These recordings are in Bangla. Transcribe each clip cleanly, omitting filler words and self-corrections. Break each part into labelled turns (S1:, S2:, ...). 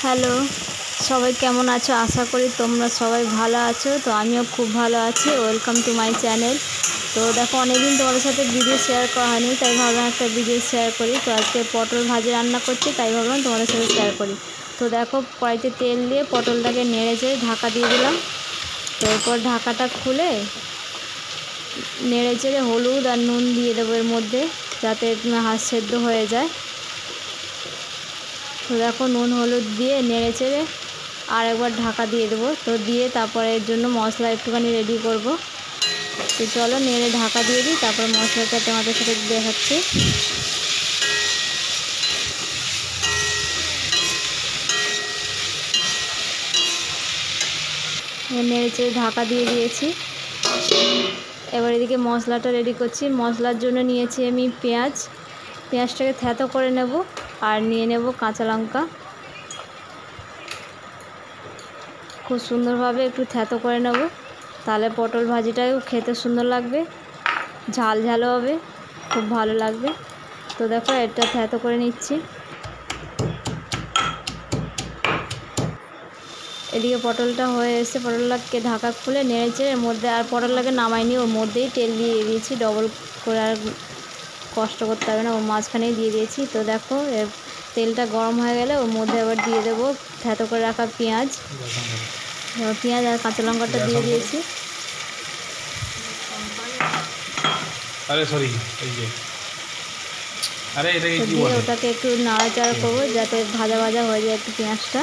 S1: হ্যালো, সবাই কেমন আছো? আশা করি তোমরা সবাই ভালো আছো। তো আমিও খুব ভালো আছি। Welcome to my channel. তো দেখো, অনেকদিন তোমাদের সাথে ভিডিও শেয়ার করা হয়নি, তাই ভাবলাম একটা ভিডিও শেয়ার করি। তো আজকে পটল ভাজি রান্না করছি, তাই ভাবলাম তোমাদের সাথে শেয়ার করি। তো দেখো, কড়াইতে তেল দিয়ে পটলটাকে নেড়ে চেড়ে ঢাকা দিয়ে দিলাম। তো এরপর ঢাকাটা খুলে নেড়ে চেড়ে হলুদ আর নুন দিয়ে দেবো এর মধ্যে, যাতে হাঁস সেদ্ধ হয়ে যায়। তো দেখো, নুন হলুদ দিয়ে নেড়ে চেড়ে আর একবার ঢাকা দিয়ে দেবো। তো দিয়ে তারপরে এর জন্য মশলা একটুখানি রেডি করব। তো চলো নেড়ে ঢাকা দিয়ে দিই, তারপর মশলাটা তোমাদের সাথে দেখাচ্ছি। নেড়ে চেড়ে ঢাকা দিয়ে দিয়েছি। এবার এদিকে মশলাটা রেডি করছি। মশলার জন্য নিয়েছি আমি পেঁয়াজটাকে থেঁতো করে নেব, আর নিয়ে নেব কাঁচা লঙ্কা। খুব সুন্দরভাবে একটু থেঁতো করে নেব, তাহলে পটল ভাজিটাও খেতে সুন্দর লাগবে, ঝাল ঝালও হবে, খুব ভালো লাগবে। তো দেখো, এটা থেঁতো করে নিচ্ছি। এদিকে পটলটা হয়ে এসে পটলটাকে ঢাকা খুলে নেড়েছে, এর মধ্যে আর পটলটাকে নামাইনি, ওর মধ্যেই তেল দিয়ে দিয়েছি। ডবল করে আর কষ্ট করতে হবে না, ওর মাঝখানেই দিয়ে দিয়েছি। তো দেখো, এর তেলটা গরম হয়ে গেলে ওর মধ্যে আবার দিয়ে দেবো থেঁতো করে রাখা পেঁয়াজ আর কাঁচা লঙ্কাটা দিয়ে দিয়েছি। দিয়ে ওটাকে একটু নাড়াচাড়া করবো, যাতে ভাজা ভাজা হয়ে যায় একটু পেঁয়াজটা।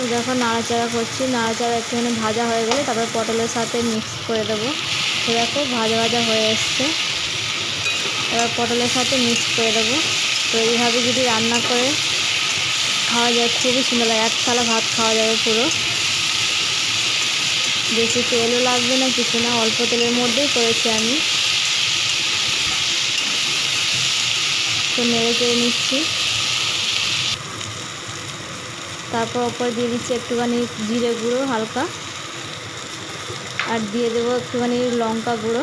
S1: তো দেখো, নাড়াচাড়া করছি, নাড়াচাড়া একটুখানি ভাজা হয়ে গেলে তারপর পটলের সাথে মিক্স করে দেবো। তো দেখো, ভাজা ভাজা হয়ে এসছে, এবার পটলের সাথে মিক্স করে দেবো। তো এইভাবে যদি রান্না করে খাওয়া যায়, খুবই সুন্দর লাগে, এক থালা ভাত খাওয়া যাবে পুরো। বেশি তেলও লাগবে না, কিছু না, অল্প তেলের মধ্যেই করেছি আমি। তো নেড়ে চেড়ে নিচ্ছি। তারপর ওপর দিয়ে দিচ্ছি একটুখানি জিরে গুঁড়ো হালকা, আর দিয়ে দেবো একটুখানি লঙ্কা গুঁড়ো,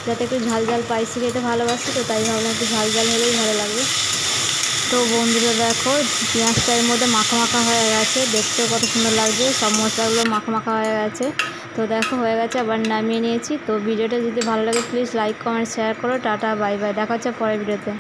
S1: যাতে একটু ঝাল ঝাল স্পাইসি খেতে ভালোবাসি, তো তাই ভাবলাম একটু ঝাল ঝাল হলেই ভালো লাগবে। তো বন্ধুরা দেখো, পেঁয়াজটা এর মধ্যে মাখা মাখা হয়ে গেছে, দেখতেও কত সুন্দর লাগছে, সব মশলাগুলো মাখা মাখা হয়ে গেছে। তো দেখো, হয়ে গেছে, আবার নামিয়ে নিয়েছি। তো ভিডিওটা যদি ভালো লাগে প্লিজ লাইক কমেন্ট শেয়ার করো। টাটা, বাই বাই, দেখা হচ্ছে পরের ভিডিওতে।